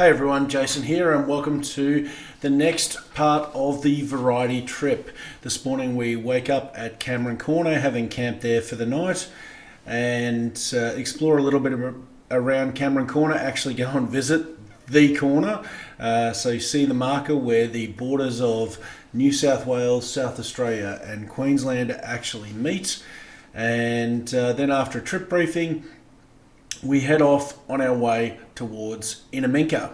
Hey everyone, Jason here and welcome to the next part of the variety trip. This morning we wake up at Cameron Corner, having camped there for the night, and explore a little bit around Cameron Corner, actually go and visit the corner. So you see the marker where the borders of New South Wales, South Australia and Queensland actually meet. And then after a trip briefing, we head off on our way towards Innaminka.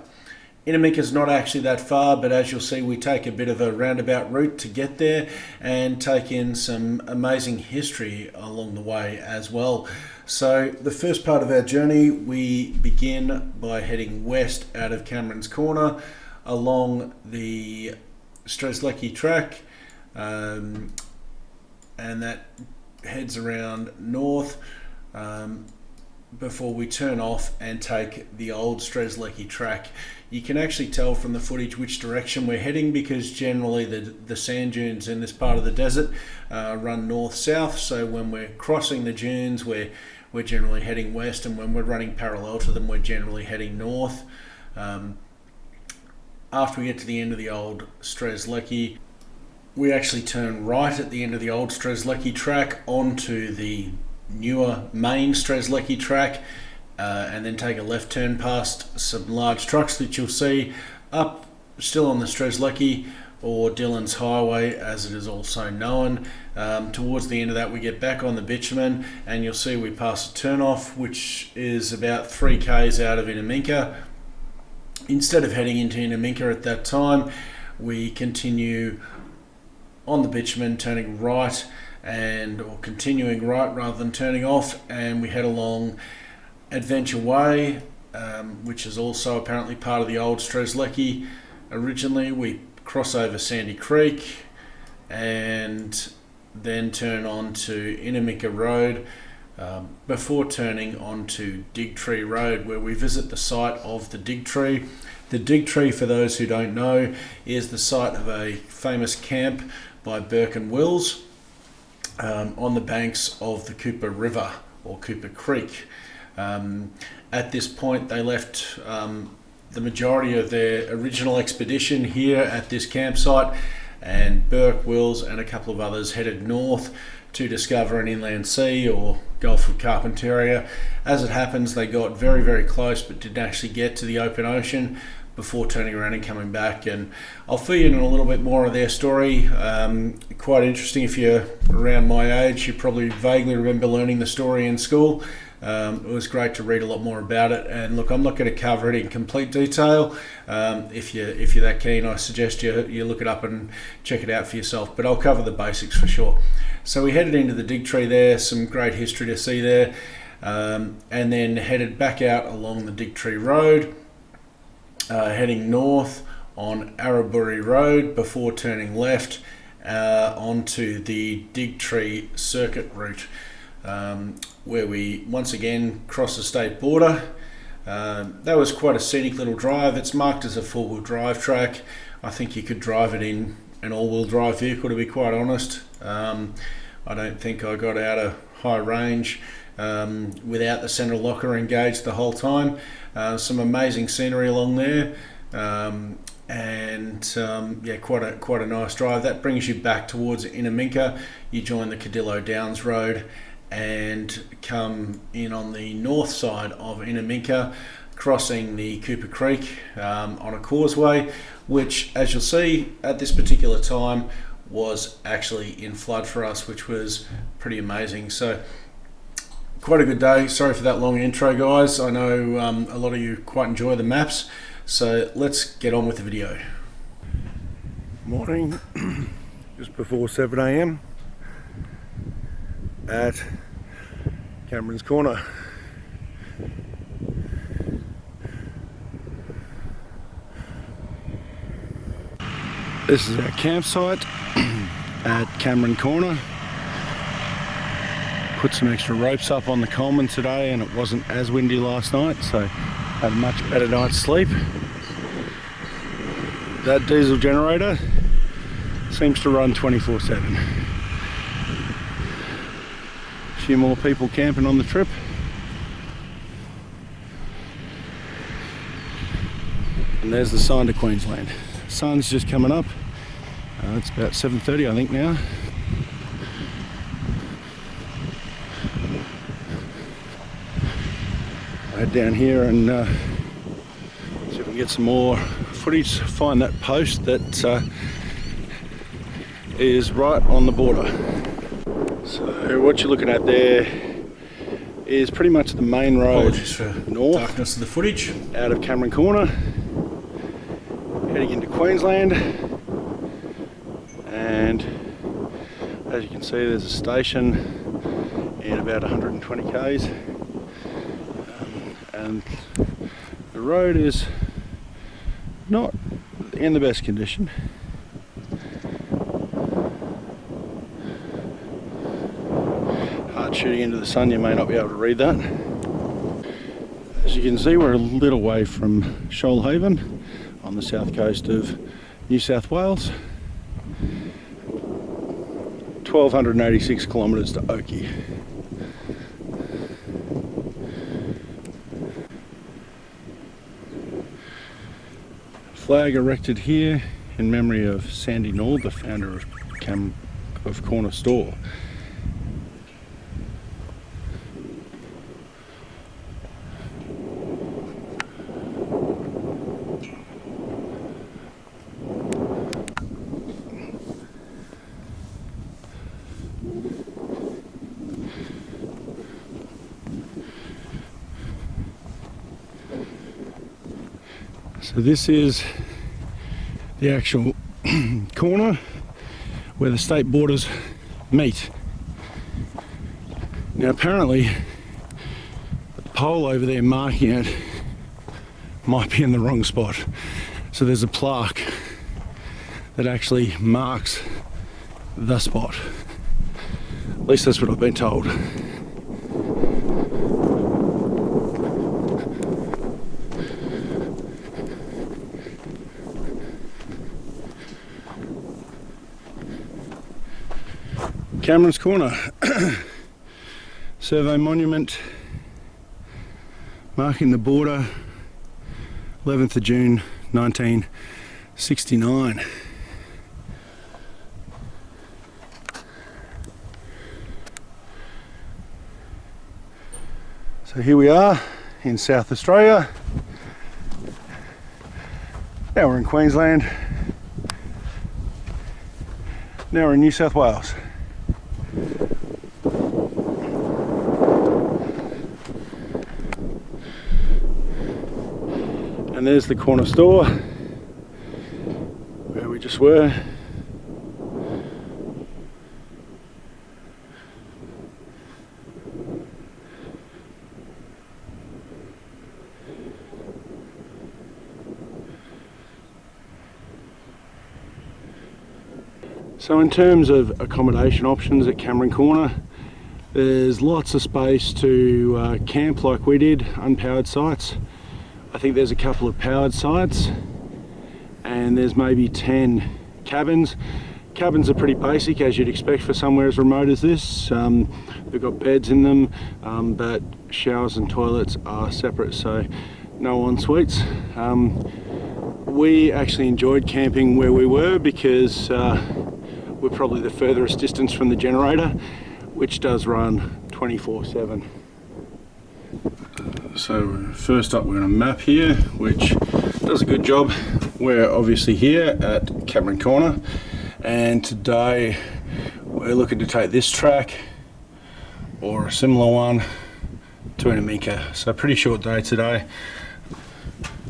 Innaminka is not actually that far, but as you'll see, we take a bit of a roundabout route to get there and take in some amazing history along the way as well. So the first part of our journey, we begin by heading west out of Cameron's Corner along the Strezleki track, and that heads around north before we turn off and take the old Strezleki track. You can actually tell from the footage which direction we're heading, because generally the sand dunes in this part of the desert run north-south. So when we're crossing the dunes, we're generally heading west, and when we're running parallel to them, we're generally heading north. After we get to the end of the old Strezleki, we actually turn right at the end of the old Strezleki track onto the newer main Strezleki track, and then take a left turn past some large trucks that you'll see up still on the Strezleki, or Dillon's Highway as it is also known. Towards the end of that, we get back on the bitumen and you'll see we pass a turn off, which is about 3 k's out of Innaminka. Instead of heading into Innaminka at that time, we continue on the bitumen, turning right or continuing right rather than turning off, and we head along Adventure Way, which is also apparently part of the old Strezleki. Originally we cross over Sandy Creek and then turn on to Innaminka Road, before turning onto Dig Tree Road, where we visit the site of the Dig Tree. The Dig Tree, for those who don't know, is the site of a famous camp by Burke and Wills on the banks of the Cooper River or Cooper Creek. At this point they left the majority of their original expedition here at this campsite, and Burke, Wills and a couple of others headed north to discover an inland sea or Gulf of Carpentaria. As it happens, they got very, very close but didn't actually get to the open ocean before turning around and coming back, and I'll fill you in on a little bit more of their story. Quite interesting. If you're around my age, you probably vaguely remember learning the story in school. It was great to read a lot more about it, and look, I'm not going to cover it in complete detail. If you're that keen, I suggest you look it up and check it out for yourself, but I'll cover the basics for sure. So we headed into the Dig Tree there, some great history to see there, and then headed back out along the Dig Tree Road, heading north on Arrowbury Road before turning left onto the Dig Tree circuit route, where we once again cross the state border. That was quite a scenic little drive. It's marked as a 4-wheel drive track. I think you could drive it in an all-wheel drive vehicle, to be quite honest. I don't think I got out of high range without the central locker engaged the whole time. Some amazing scenery along there, and yeah, quite a nice drive. That brings you back towards Innaminka. You join the Cadillo Downs Road and come in on the north side of Innaminka, crossing the Cooper Creek on a causeway, which, as you'll see at this particular time, was actually in flood for us, which was pretty amazing. So quite a good day. Sorry for that long intro, guys. I know a lot of you quite enjoy the maps, so let's get on with the video. Morning, just before 7 a.m. at Cameron's Corner. This is our campsite at Cameron Corner. Put some extra ropes up on the Coleman today, and it wasn't as windy last night, so had a much better night's sleep. That diesel generator seems to run 24/7. A few more people camping on the trip. And there's the sign to Queensland. Sun's just coming up. It's about 7:30 I think now. I'll head down here and see if we can get some more footage, find that post that is right on the border. So what you're looking at there is pretty much the main road. Apologies for north darkness of the footage. Out of Cameron Corner, heading into Queensland, and as you can see there's a station in about 120 k's, and the road is not in the best condition. Hard shooting into the sun, you may not be able to read that. As you can see, we're a little way from Shoalhaven on the south coast of New South Wales. 1,286 kilometres to Oakey. Flag erected here in memory of Sandy Nord, the founder of Corner Store. So this is the actual corner where the state borders meet. Now apparently the pole over there marking it might be in the wrong spot. So there's a plaque that actually marks the spot. At least that's what I've been told. Cameron's Corner, survey monument marking the border, 11th of June 1969. So here we are in South Australia. Now we're in Queensland. Now we're in New South Wales. And there's the corner store where we just were. So in terms of accommodation options at Cameron Corner, there's lots of space to camp like we did, unpowered sites. I think there's a couple of powered sites, and there's maybe 10 cabins. Cabins are pretty basic, as you'd expect for somewhere as remote as this. They've got beds in them, but showers and toilets are separate, so no en-suites. We actually enjoyed camping where we were because we're probably the furthest distance from the generator, which does run 24/7. So first up we're going to map here, which does a good job. We're obviously here at Cameron Corner, and today we're looking to take this track or a similar one to Innaminka. So pretty short day today.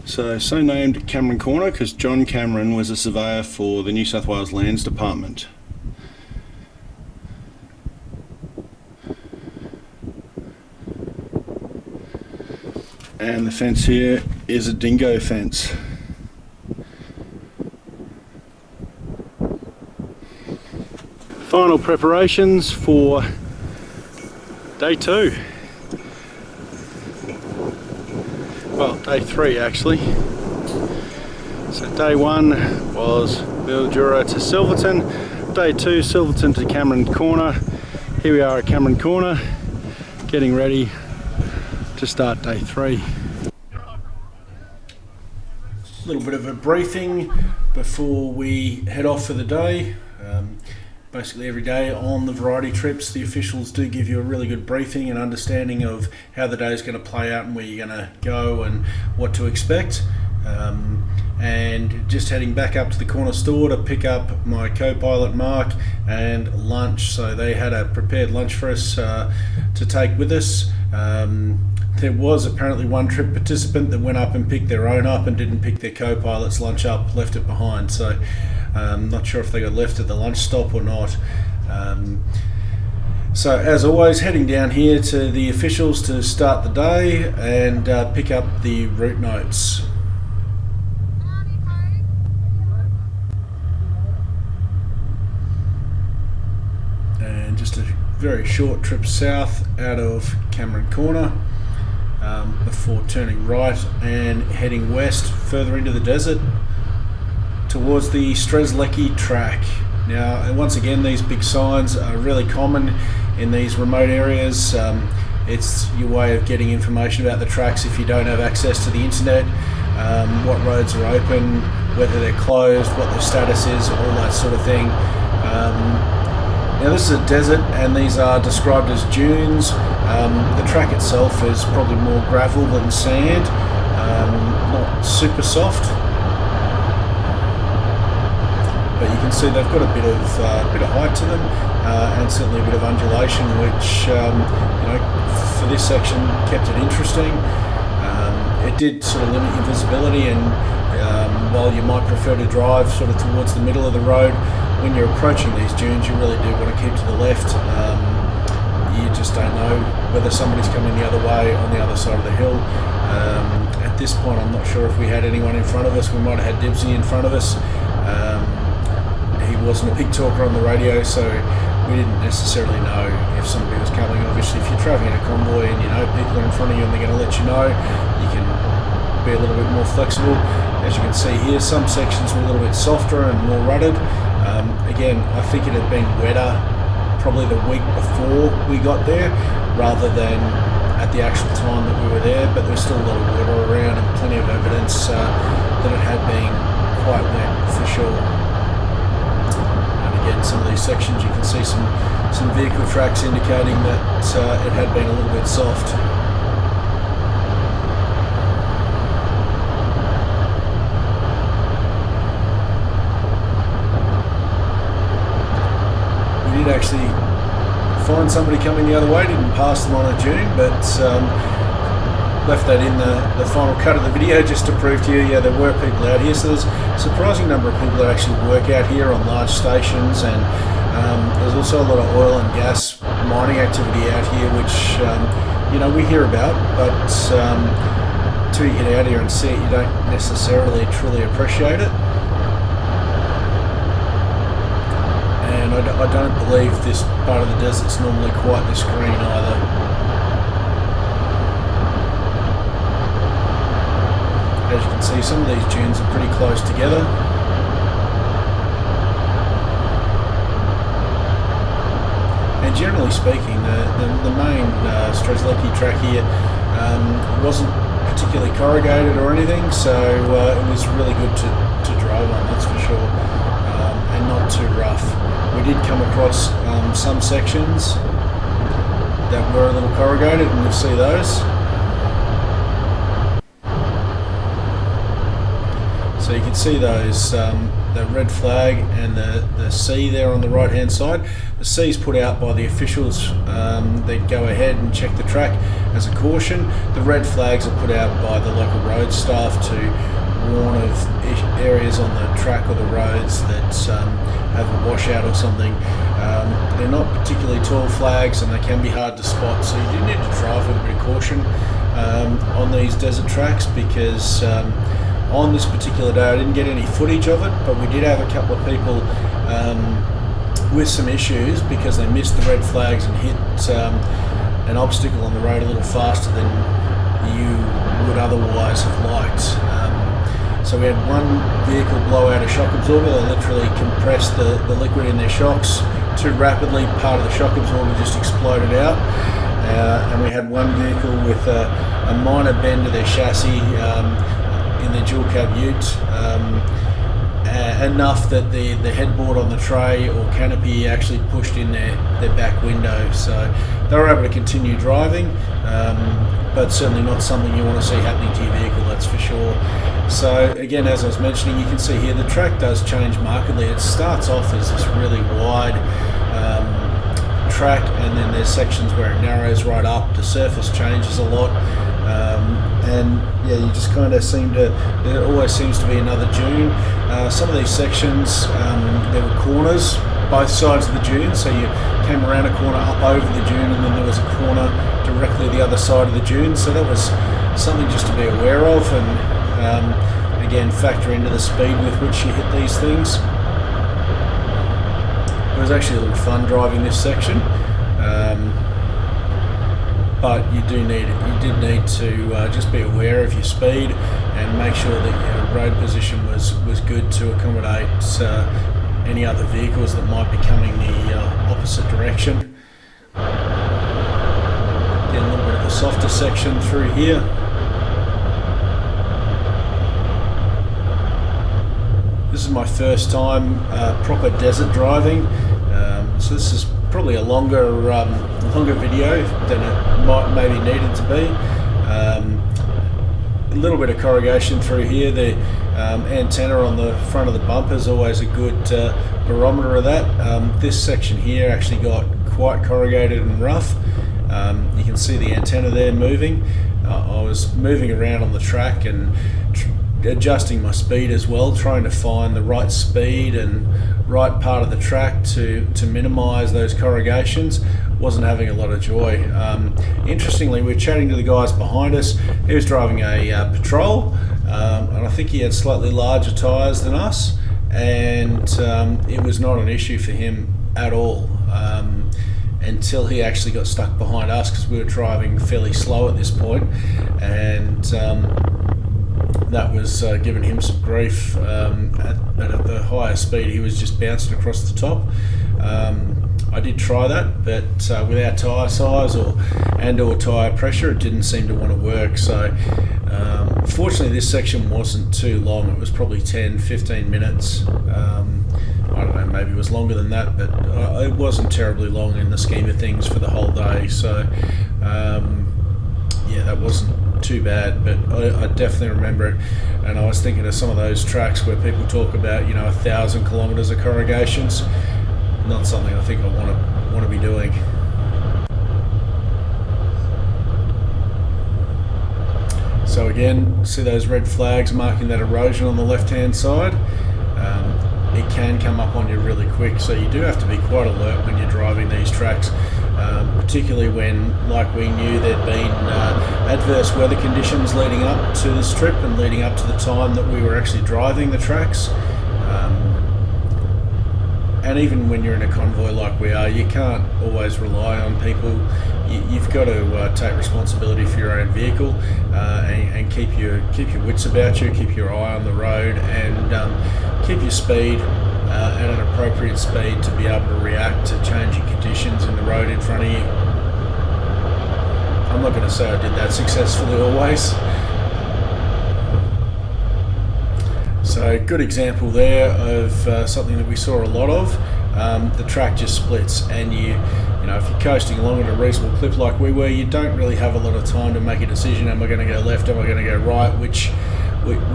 So named Cameron Corner because John Cameron was a surveyor for the New South Wales Lands Department. And the fence here is a dingo fence. Final preparations for day 2. Well, day 3 actually. So day 1 was Mildura to Silverton. Day 2, Silverton to Cameron Corner. Here we are at Cameron Corner, getting ready to start day 3. little bit of a briefing before we head off for the day. Basically every day on the variety trips, the officials do give you a really good briefing and understanding of how the day is going to play out and where you're going to go and what to expect. And just heading back up to the corner store to pick up my co-pilot Mark and lunch. So they had a prepared lunch for us to take with us. There was apparently one trip participant that went up and picked their own up and didn't pick their co-pilot's lunch up, left it behind. So not sure if they got left at the lunch stop or not. So as always, heading down here to the officials to start the day and pick up the route notes. And just a very short trip south out of Cameron Corner before turning right and heading west further into the desert towards the Strezleki track. Now, once again, these big signs are really common in these remote areas. It's your way of getting information about the tracks if you don't have access to the internet, what roads are open, whether they're closed, what their status is, all that sort of thing. Now this is a desert and these are described as dunes. The track itself is probably more gravel than sand, not super soft. But you can see they've got a bit of height to them, and certainly a bit of undulation, which for this section kept it interesting. It did sort of limit your visibility, and while you might prefer to drive sort of towards the middle of the road, when you're approaching these dunes, you really do want to keep to the left. You just don't know whether somebody's coming the other way on the other side of the hill. At this point, I'm not sure if we had anyone in front of us. We might have had Dibsy in front of us. He wasn't a big talker on the radio, so we didn't necessarily know if somebody was coming. Obviously, if you're travelling in a convoy and you know people are in front of you and they're going to let you know, you can be a little bit more flexible. As you can see here, some sections were a little bit softer and more rutted. Again, I think it had been wetter probably the week before we got there rather than at the actual time that we were there, but there's still a lot of water around and plenty of evidence that it had been quite wet for sure. And again, some of these sections you can see some vehicle tracks indicating that it had been a little bit soft. Actually find somebody coming the other way, didn't pass them on a dune, but left that in the final cut of the video just to prove to you, yeah, there were people out here. So there's a surprising number of people that actually work out here on large stations, and there's also a lot of oil and gas mining activity out here, which we hear about, but till you get out here and see it, you don't necessarily truly appreciate it. I don't believe this part of the desert's normally quite this green either. As you can see, some of these dunes are pretty close together. And generally speaking, the main Strezleki track here wasn't particularly corrugated or anything, so it was really good to drive on, that's for sure, and not too rough. We did come across some sections that were a little corrugated, and you'll see those. So you can see those, the red flag and the C there on the right hand side. The C is put out by the officials. They go ahead and check the track as a caution. The red flags are put out by the local road staff to warn of areas on the track or the roads that have a washout or something. They're not particularly tall flags and they can be hard to spot, so you do need to drive with a bit of caution on these desert tracks, because on this particular day I didn't get any footage of it, but we did have a couple of people with some issues because they missed the red flags and hit an obstacle on the road a little faster than you would otherwise have liked. So we had one vehicle blow out a shock absorber. They literally compressed the liquid in their shocks too rapidly. Part of the shock absorber just exploded out. And we had one vehicle with a minor bend to their chassis. in the dual cab ute, enough that the headboard on the tray or canopy actually pushed in their back window, so they were able to continue driving, but certainly not something you want to see happening to your vehicle, that's for sure. So again, as I was mentioning, you can see here the track does change markedly. It starts off as this really wide track, and then there's sections where it narrows right up. The surface changes a lot, and yeah, you just kind of there always seems to be another dune. Some of these sections, there were corners both sides of the dune, so you came around a corner up over the dune, and then there was a corner directly the other side of the dune, so that was something just to be aware of, and again, factor into the speed with which you hit these things. It was actually a little fun driving this section, but you did need to just be aware of your speed and make sure that your road position was good to accommodate any other vehicles that might be coming the opposite direction. Get a little bit of the softer section through here. This is my first time proper desert driving, so this is probably a longer video than it might maybe needed to be. A little bit of corrugation through here. The antenna on the front of the bumper is always a good barometer of that. This section here actually got quite corrugated and rough. You can see the antenna there moving. I was moving around on the track and adjusting my speed as well, trying to find the right speed and right part of the track to minimise those corrugations. Wasn't having a lot of joy. Interestingly, we were chatting to the guys behind us. He was driving a Patrol, and I think he had slightly larger tyres than us, and it was not an issue for him at all, until he actually got stuck behind us, because we were driving fairly slow at this point, and that was giving him some grief. At the higher speed, he was just bouncing across the top. I did try that, but with our tyre size or tyre pressure, it didn't seem to want to work. So fortunately, this section wasn't too long. It was probably 10-15 minutes. I don't know, maybe it was longer than that, but it wasn't terribly long in the scheme of things for the whole day. So yeah, that wasn't too bad, but I definitely remember it. And I was thinking of some of those tracks where people talk about, 1,000 kilometres of corrugations. Not something I think I want to be doing. So again, see those red flags marking that erosion on the left-hand side? It can come up on you really quick, so you do have to be quite alert when you're driving these tracks, particularly when, like we knew, there'd been adverse weather conditions leading up to this trip and leading up to the time that we were actually driving the tracks. And even when you're in a convoy like we are, you can't always rely on people. You've got to take responsibility for your own vehicle, and keep your wits about you, keep your eye on the road, and keep your speed at an appropriate speed to be able to react to changing conditions in the road in front of you. I'm not going to say I did that successfully always. So good example there of something that we saw a lot of. The track just splits, and if you're coasting along at a reasonable clip like we were, you don't really have a lot of time to make a decision. Am I going to go left? Am I going to go right? Which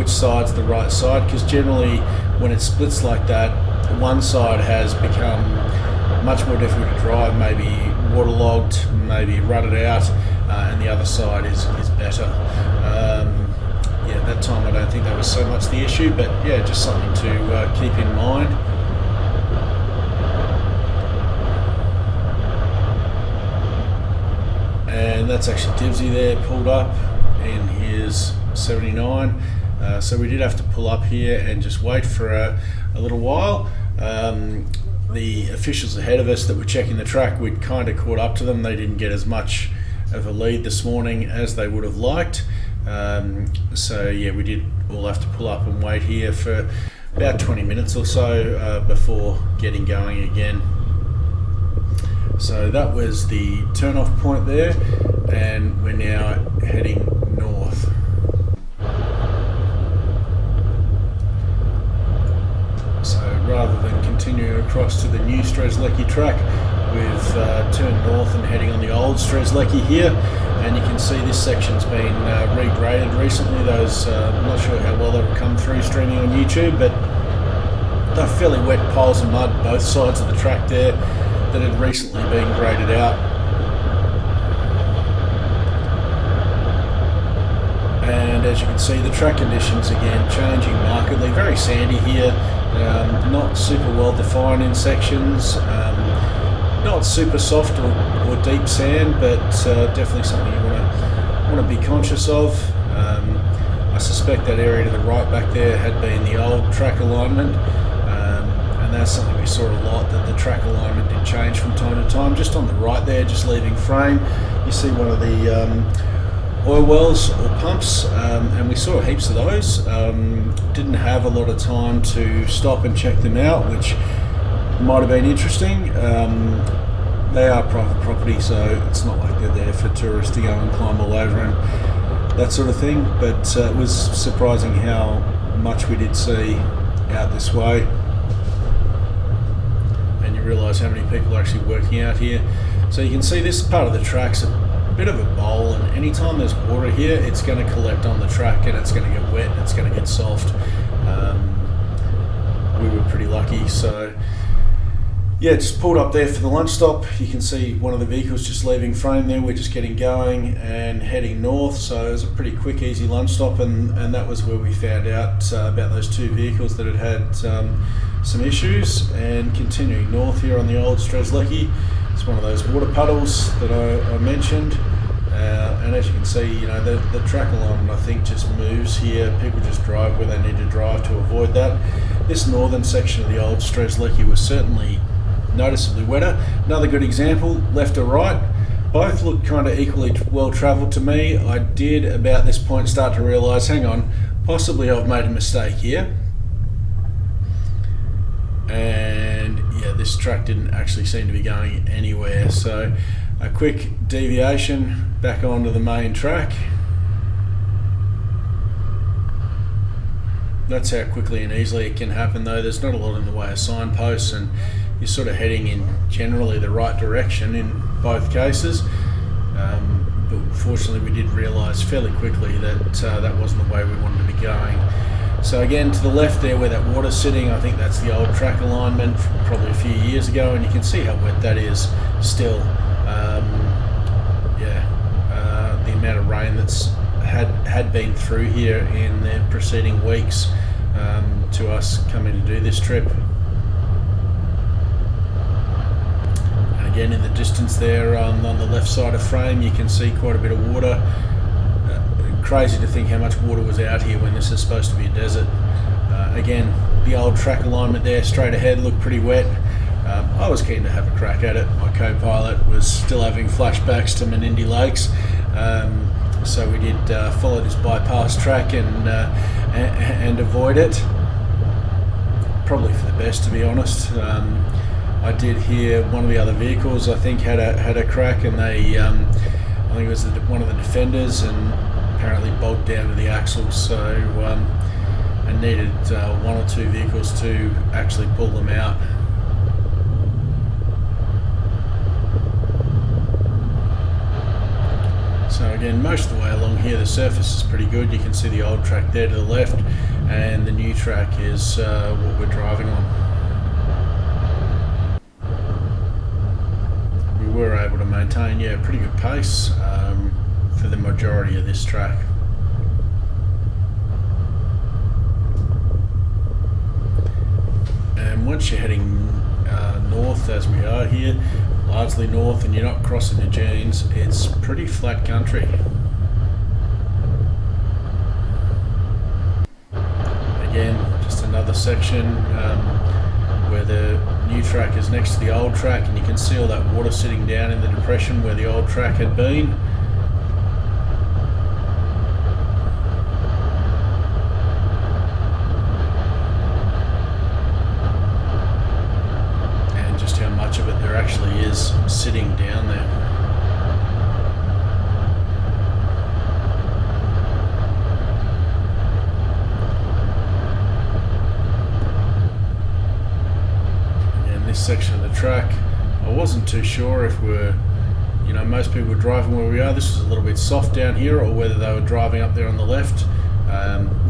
side's the right side? Because generally, when it splits like that, one side has become much more difficult to drive, maybe waterlogged, maybe rutted out, and the other side is better. At that time I don't think that was so much the issue, but yeah, just something to keep in mind. And that's actually Dibsy there pulled up in his 79, so we did have to pull up here and just wait for a little while. The officials ahead of us that were checking the track, we'd kind of caught up to them. They didn't get as much of a lead this morning as they would have liked. So yeah, we did all have to pull up and wait here for about 20 minutes or so before getting going again. So that was the turn-off point there, and we're now heading north. continuing across to the new Strezleki track. We've turned north and heading on the old Strezleki here, and you can see this section's been regraded recently. Those, I'm not sure how well they will come through streaming on YouTube, but they're fairly wet piles of mud both sides of the track there that had recently been graded out. And as you can see, the track conditions again changing markedly. Very sandy here, not super well defined in sections, not super soft or deep sand, but definitely something you want to be conscious of. I suspect that area to the right back there had been the old track alignment, and that's something we saw a lot, that the track alignment did change from time to time. Just on the right there, just leaving frame, you see one of the oil wells or pumps, and we saw heaps of those. Didn't have a lot of time to stop and check them out, which might have been interesting. They are private property, so it's not like they're there for tourists to go and climb all over and that sort of thing, but it was surprising how much we did see out this way, and you realise how many people are actually working out here. So you can see this part of the track's a bit of a bowl, and anytime there's water here, it's going to collect on the track and it's going to get wet and it's going to get soft. We were pretty lucky, so yeah, just pulled up there for the lunch stop. You can see one of the vehicles just leaving frame there. We're just getting going and heading north, so it was a pretty quick, easy lunch stop, and that was where we found out about those two vehicles that had some issues. And continuing north here on the old Strezleki, it's one of those water puddles that I mentioned, and as you can see, you know, the track alignment I think just moves here. People just drive where they need to drive to avoid that. This northern section of the old Strezleki was certainly noticeably wetter. Another good example, left or right, both look kind of equally well travelled to me. I did about this point start to realise, hang on, possibly I've made a mistake here. And yeah, this track didn't actually seem to be going anywhere, so a quick deviation back onto the main track. That's how quickly and easily it can happen, though. There's not a lot in the way of signposts, and you're sort of heading in generally the right direction in both cases. But fortunately we did realise fairly quickly that that wasn't the way we wanted to be going. So again, to the left there where that water's sitting, I think that's the old track alignment from probably a few years ago, and you can see how wet that is still. The amount of rain that's had been through here in the preceding weeks to us coming to do this trip. And again, in the distance there on the left side of frame, you can see quite a bit of water. Crazy to think how much water was out here when this is supposed to be a desert. Again, the old track alignment there straight ahead looked pretty wet. I was keen to have a crack at it. My co-pilot was still having flashbacks to Menindee Lakes, so we did follow this bypass track and avoid it. Probably for the best, to be honest. I did hear one of the other vehicles, I think, had a crack, and they, I think it was one of the defenders, and apparently bogged down to the axles, so I needed one or two vehicles to actually pull them out. So again, most of the way along here the surface is pretty good. You can see the old track there to the left, and the new track is what we're driving on. We were able to maintain a pretty good pace for the majority of this track. And once you're heading north, as we are here, largely north, and you're not crossing the dunes, it's pretty flat country. Again, just another section where the new track is next to the old track, and you can see all that water sitting down in the depression where the old track had been. Much of it there actually is sitting down there. this section of the track. I wasn't too sure if we're, most people were driving where we are. This was a little bit soft down here, or whether they were driving up there on the left.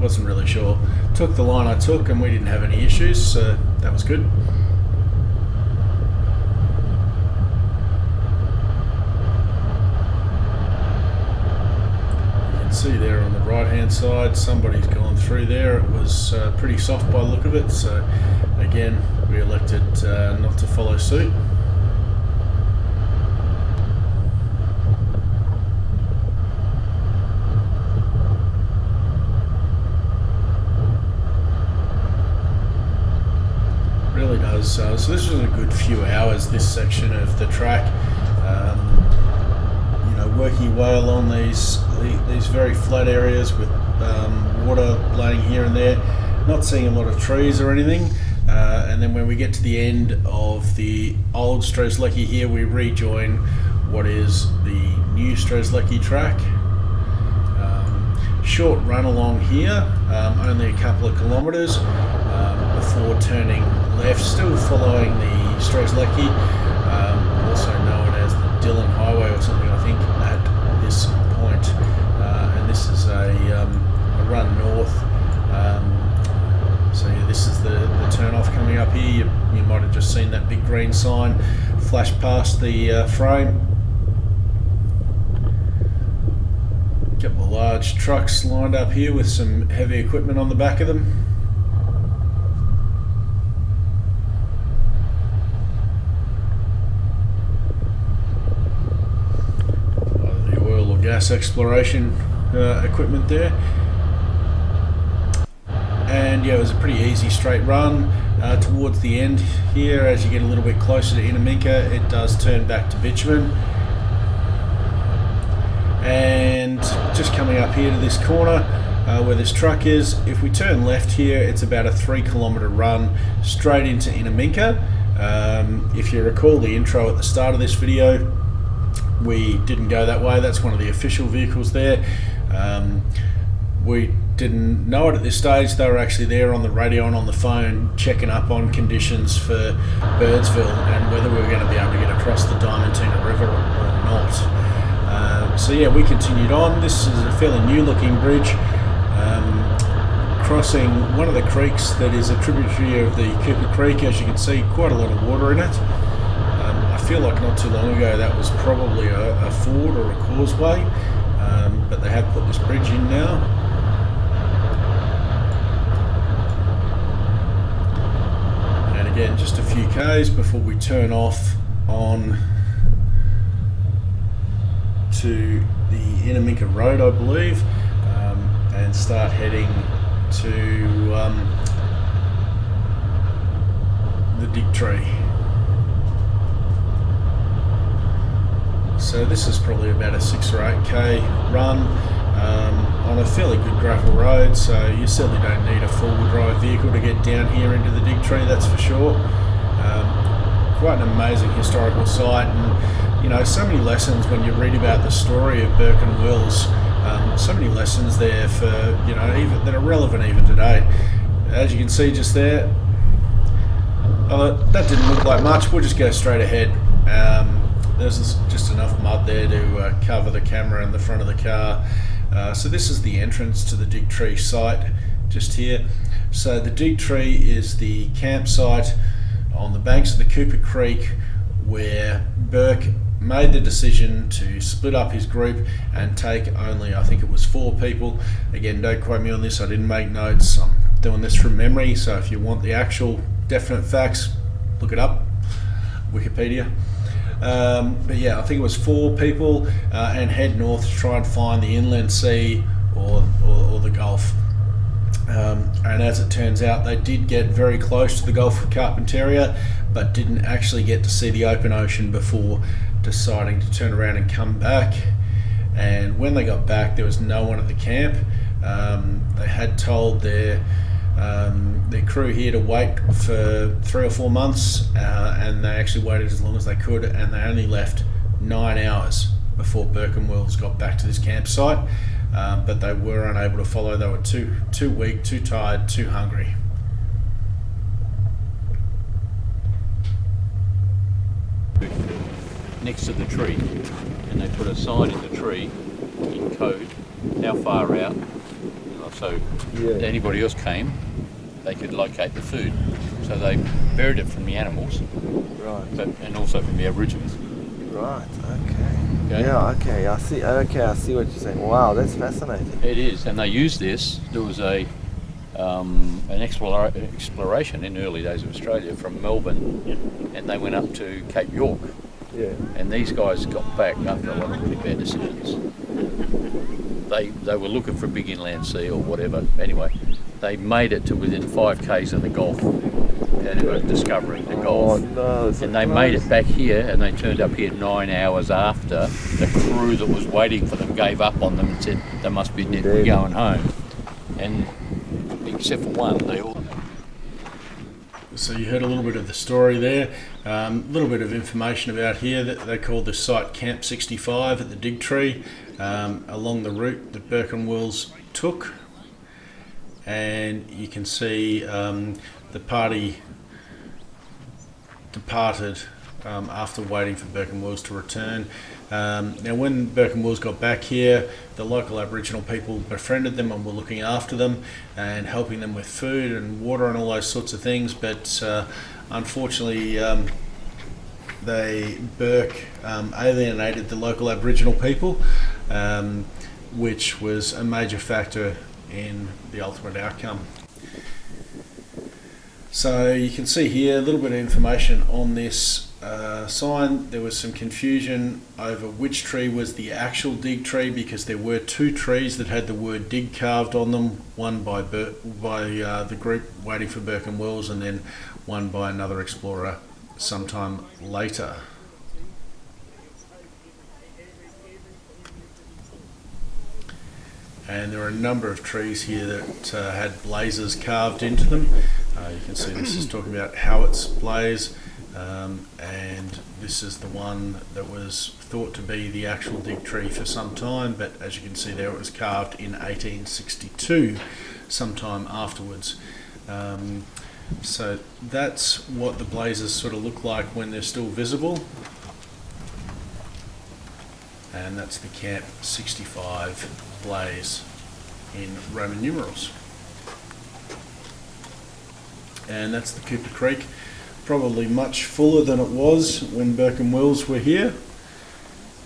Wasn't really sure. Took the line I took and we didn't have any issues, so that was good. See there on the right hand side, somebody's gone through there. It was pretty soft by the look of it, so again we elected not to follow suit. Really does. So this was a good few hours, this section of the track. Working your way along these very flat areas with water blowing here and there, not seeing a lot of trees or anything, and then when we get to the end of the old Strezleki here, we rejoin what is the new Strezleki track. Short run along here, only a couple of kilometres before turning left, still following the Strezleki, also known as the Dillon Highway or something, I think, at this point. And this is a run north. So yeah, this is the turn off coming up here. You might have just seen that big green sign flash past the frame. A couple of large trucks lined up here with some heavy equipment on the back of them. Gas exploration equipment there, and yeah, it was a pretty easy straight run. Towards the end here, as you get a little bit closer to Innaminka, it does turn back to bitumen, and just coming up here to this corner where this truck is, if we turn left here, it's about a 3 kilometre run straight into Innaminka. If you recall the intro at the start of this video, we didn't go that way. That's one of the official vehicles there. We didn't know it at this stage. They were actually there on the radio and on the phone checking up on conditions for Birdsville and whether we were going to be able to get across the Diamantina River or not. So yeah, we continued on. This is a fairly new looking bridge, crossing one of the creeks that is a tributary of the Cooper Creek. As you can see, quite a lot of water in it. I feel like not too long ago that was probably a ford or a causeway, but they have put this bridge in now. And again, just a few k's before we turn off on to the Innaminka Road, I believe, and start heading to the Dig Tree. So this is probably about a 6 or 8k run on a fairly good gravel road, so you certainly don't need a four-wheel drive vehicle to get down here into the Dig Tree, that's for sure. Quite an amazing historical site, and so many lessons when you read about the story of Burke and Wills. So many lessons there for even that are relevant even today. As you can see just there, that didn't look like much. We'll just go straight ahead. There's just enough mud there to cover the camera in the front of the car. So this is the entrance to the Dig Tree site just here. So the Dig Tree is the campsite on the banks of the Cooper Creek where Burke made the decision to split up his group and take only, I think it was 4 people. Again, don't quote me on this, I didn't make notes. I'm doing this from memory, so if you want the actual definite facts, look it up, Wikipedia. But yeah, I think it was 4 people and head north to try and find the inland sea or the Gulf. And as it turns out, they did get very close to the Gulf of Carpentaria, but didn't actually get to see the open ocean before deciding to turn around and come back. And when they got back, there was no one at the camp. They had told their crew here to wait for 3 or 4 months, and they actually waited as long as they could, and they only left 9 hours before Burke and Wills got back to this campsite, but they were unable to follow. They were too weak, too tired, too hungry. next to the tree, and they put a sign in the tree in code how far out, so anybody else came, they could locate the food. So they buried it from the animals, Right. and also from the Aborigines. Right. Okay. Yeah. Okay. I see. Okay. I see what you're saying. Wow, that's fascinating. It is, and they used this. There was an exploration in the early days of Australia from Melbourne, and they went up to Cape York. Yeah. And these guys got back after a lot of really bad decisions. They were looking for a big inland sea or whatever. Anyway, they made it to within 5 k's of the Gulf, and were discovering the Gulf. Oh no! And they made it back here, and they turned up here 9 hours after the crew that was waiting for them gave up on them and said they must be going home. And except for one, they all. So you heard a little bit of the story there, a little bit of information about here that they called the site Camp 65 at the Dig Tree, along the route that Burke and Wills took. And you can see the party departed after waiting for Burke and Wills to return. Now when Burke and Wills got back here, the local Aboriginal people befriended them and were looking after them and helping them with food and water and all those sorts of things, but unfortunately Burke alienated the local Aboriginal people, which was a major factor in the ultimate outcome. So you can see here a little bit of information on this sign. There was some confusion over which tree was the actual dig tree, because there were 2 trees that had the word dig carved on them, one by the group waiting for Burke and Wills, and then one by another explorer sometime later. And there are a number of trees here that had blazes carved into them. You can see this is talking about Howitt's blaze, and this is the one that was thought to be the actual dig tree for some time, but as you can see there, it was carved in 1862, sometime afterwards. So that's what the blazes sort of look like when they're still visible. And that's the Camp 65 blaze in Roman numerals. And that's the Cooper Creek, probably much fuller than it was when Burke and Wills were here.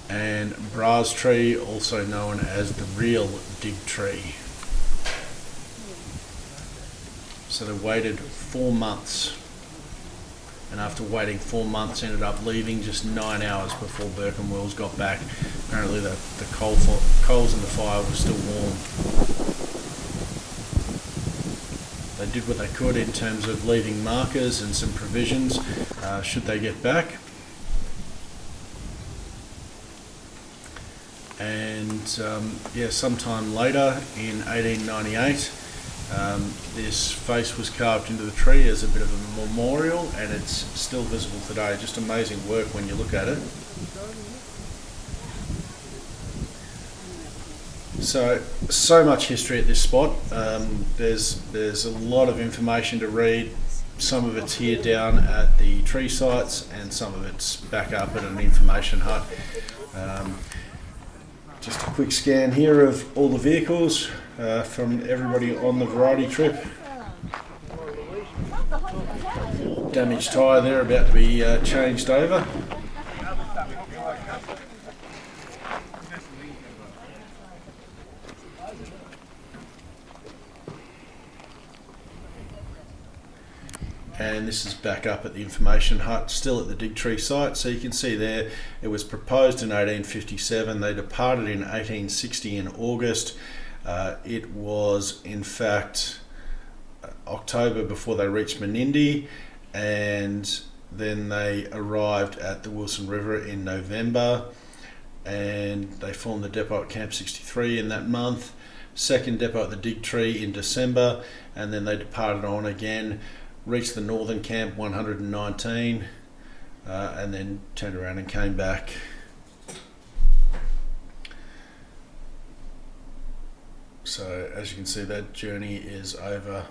And Bras Tree, also known as the real dig tree. So they waited 4 months, and after waiting 4 months ended up leaving just 9 hours before Burke and Wills got back. Apparently the coals in the fire were still warm. They did what they could in terms of leaving markers and some provisions should they get back. And sometime later in 1898, this face was carved into the tree as a bit of a memorial, and it's still visible today. Just amazing work when you look at it. So much history at this spot. There's a lot of information to read. Some of it's here down at the tree sites, and some of it's back up at an information hut. Just a quick scan here of all the vehicles from everybody on the variety trip. Damaged tyre there, about to be changed over. And this is back up at the information hut, still at the Dig Tree site. So you can see there, it was proposed in 1857. They departed in 1860 in August. It was, in fact, October before they reached Menindee, and then they arrived at the Wilson River in November, and they formed the depot at Camp 63 in that month. Second depot at the Dig Tree in December, and then they departed on again, reached the northern camp 119, and then turned around and came back. So as you can see, that journey is over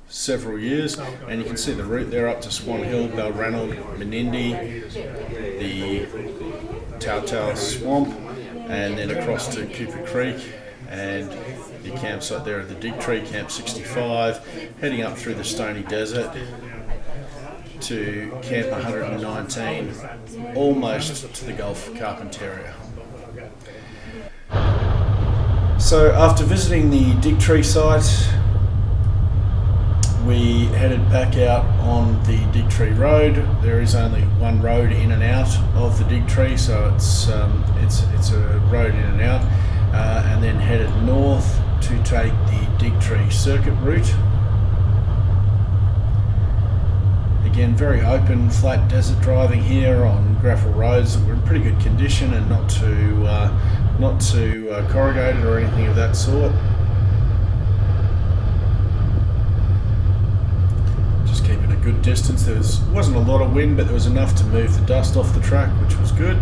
several years, and you can see the route there up to Swan Hill, Balranald, Menindee, the Towtowel Swamp, and then across to Cooper Creek, and your campsite there at the Digtree, Camp 65, heading up through the Stony Desert to Camp 119, almost to the Gulf of Carpentaria. So after visiting the Digtree site, we headed back out on the Digtree Road. There is only one road in and out of the Digtree, so it's a road in and out, and then headed north to take the Digtree circuit route. Again, very open, flat desert driving here on gravel roads that were in pretty good condition and not too corrugated or anything of that sort. Just keeping a good distance. There wasn't a lot of wind, but there was enough to move the dust off the track, which was good.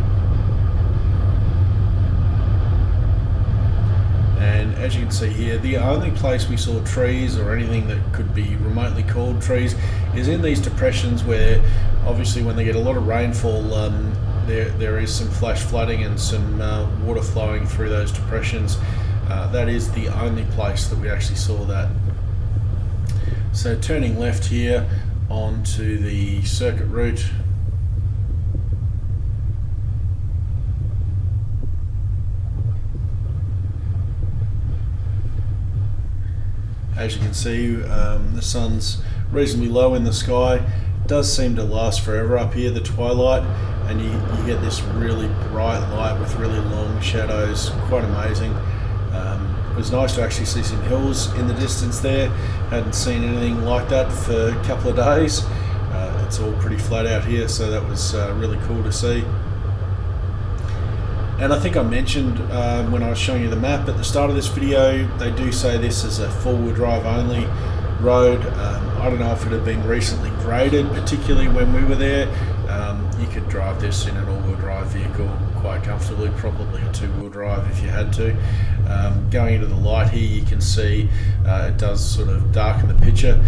And as you can see here, the only place we saw trees or anything that could be remotely called trees is in these depressions where obviously when they get a lot of rainfall, there is some flash flooding and some water flowing through those depressions. That is the only place that we actually saw that. So turning left here onto the circuit route. As you can see, the sun's reasonably low in the sky. It does seem to last forever up here, the twilight, and you get this really bright light with really long shadows, quite amazing. It was nice to actually see some hills in the distance there. Hadn't seen anything like that for a couple of days. It's all pretty flat out here, so that was really cool to see. And I think I mentioned when I was showing you the map at the start of this video, they do say this is a four-wheel drive only road. I don't know if it had been recently graded, particularly when we were there. You could drive this in an all-wheel drive vehicle quite comfortably, probably a two-wheel drive if you had to. Going into the light here, you can see it does sort of darken the picture.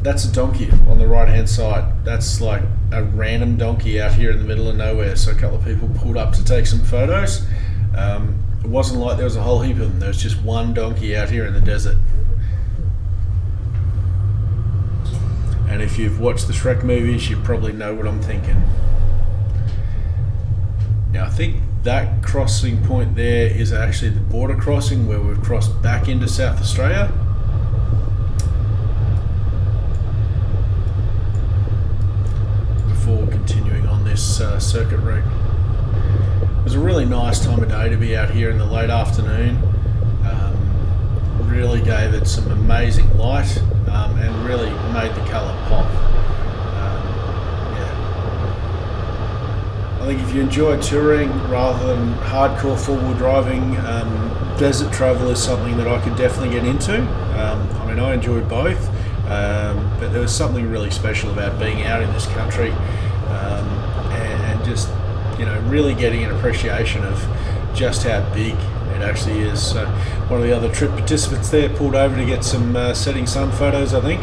That's a donkey on the right hand side. That's like a random donkey out here in the middle of nowhere, so a couple of people pulled up to take some photos. It wasn't like there was a whole heap of them. There was just one donkey out here in the desert. And if you've watched the Shrek movies, you probably know what I'm thinking. Now I think that crossing point there is actually the border crossing where we've crossed back into South Australia. Before continuing on this circuit route. It was a really nice time of day to be out here in the late afternoon. Really gave it some amazing light and really made the colour pop. I think if you enjoy touring rather than hardcore four-wheel driving, desert travel is something that I could definitely get into. I mean, I enjoyed both, but there was something really special about being out in this country and just, you know, really getting an appreciation of just how big it actually is. So one of the other trip participants there pulled over to get some setting sun photos, I think.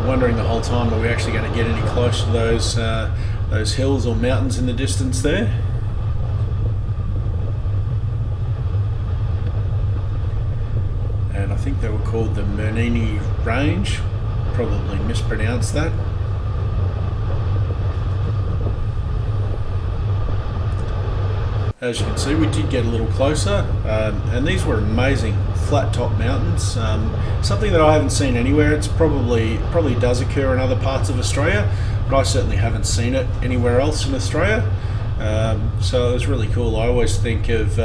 Wondering the whole time, are we actually going to get any closer to those hills or mountains in the distance there? And I think they were called the Menindee Range. Probably mispronounced that. As you can see, we did get a little closer, and these were amazing flat top mountains, something that I haven't seen anywhere. It's probably does occur in other parts of Australia, but I certainly haven't seen it anywhere else in Australia. So it was really cool. I always think of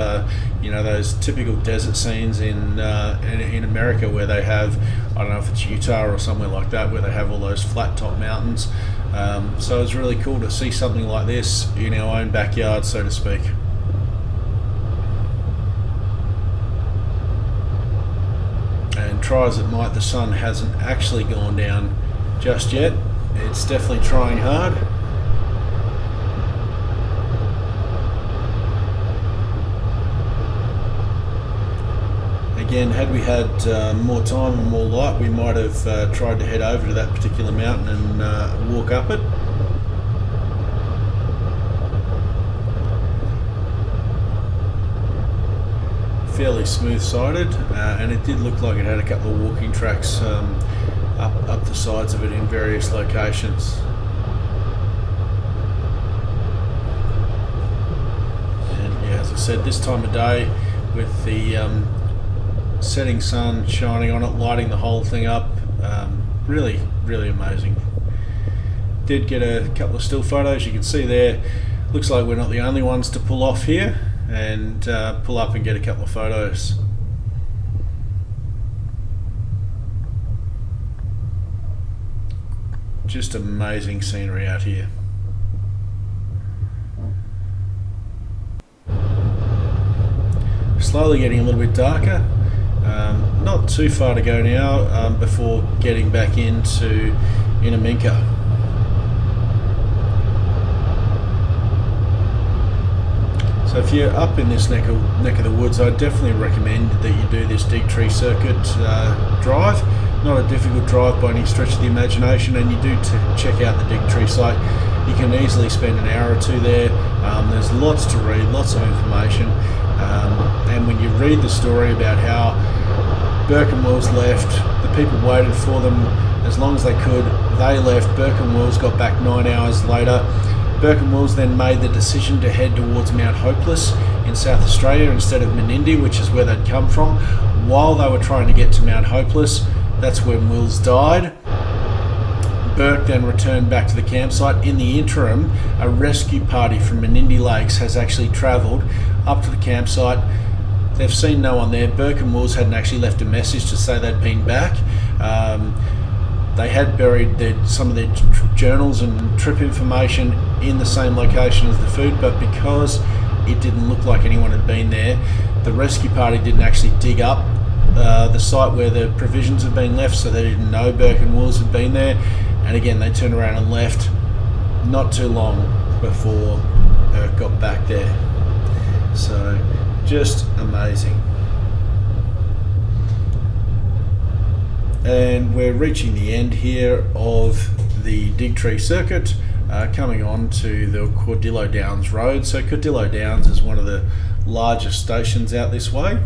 you know, those typical desert scenes in America where they have, I don't know if it's Utah or somewhere like that, where they have all those flat top mountains. So it was really cool to see something like this in our own backyard, so to speak. And try as it might, the sun hasn't actually gone down just yet. It's definitely trying hard. Again, had we had more time and more light, we might have tried to head over to that particular mountain and walk up it. Fairly smooth-sided, and it did look like it had a couple of walking tracks up the sides of it in various locations. And yeah, as I said, this time of day with the setting sun shining on it, lighting the whole thing up, really amazing. Did get a couple of still photos. You can see there, looks like we're not the only ones to pull off here and pull up and get a couple of photos. Just amazing scenery out here. Slowly getting a little bit darker. Not too far to go now before getting back into Innaminka. So if you're up in this neck of the woods, I definitely recommend that you do this Dig Tree Circuit drive. Not a difficult drive by any stretch of the imagination, and you do check out the Dig Tree site. You can easily spend an hour or two there. There's lots to read, lots of information, and when you read the story about how Burke and Wills left, the people waited for them as long as they could. They left. Burke and Wills got back 9 hours later. Burke and Wills then made the decision to head towards Mount Hopeless in South Australia instead of Menindee, which is where they'd come from. While they were trying to get to Mount Hopeless, that's when Wills died. Burke then returned back to the campsite. In the interim, a rescue party from Menindee Lakes has actually travelled up to the campsite. They've seen no one there. Burke and Wills hadn't actually left a message to say they'd been back. They had buried some of their journals and trip information in the same location as the food, but because it didn't look like anyone had been there, the rescue party didn't actually dig up the site where the provisions had been left, so they didn't know Burke and Wills had been there. And again, they turned around and left not too long before Burke got back there. So just amazing. And we're reaching the end here of the Dig Tree Circuit, coming on to the Cordillo Downs Road. So Cordillo Downs is one of the largest stations out this way.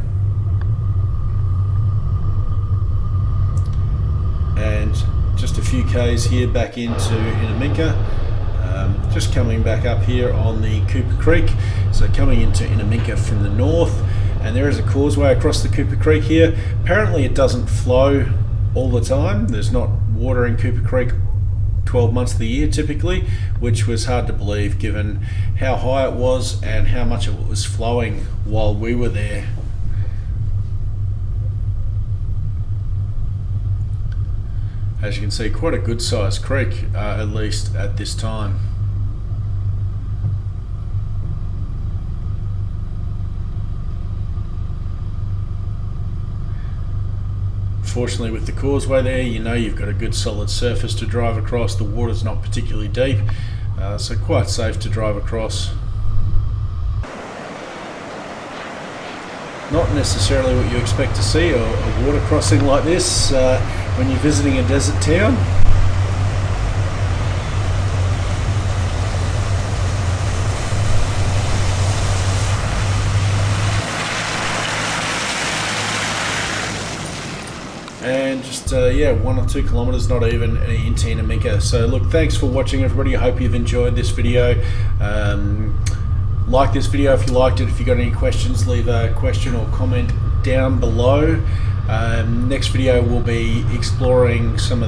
And just a few k's here back into Innaminka. Just coming back up here on the Cooper Creek. So coming into Innaminka from the north, and there is a causeway across the Cooper Creek here. Apparently it doesn't flow all the time. There's not water in Cooper Creek 12 months of the year typically, which was hard to believe given how high it was and how much of it was flowing while we were there. As you can see, quite a good sized creek, at least at this time. Fortunately, with the causeway there, you know you've got a good solid surface to drive across. The water's not particularly deep, so quite safe to drive across. Not necessarily what you expect to see, a water crossing like this when you're visiting a desert town. And just 1 or 2 kilometers, not even, into Innaminka. So look, thanks for watching everybody. I hope you've enjoyed this video. Like this video if you liked it. If you got any questions, leave a question or comment down below. Next video we'll be exploring some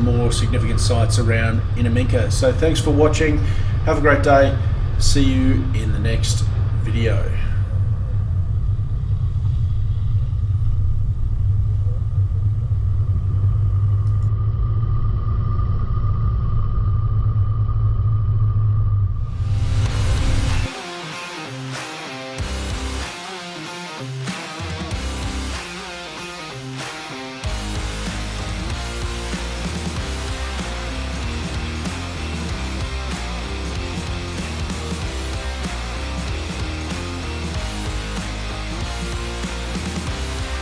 more significant sites around Innaminka. So thanks for watching. Have a great day. See you in the next video.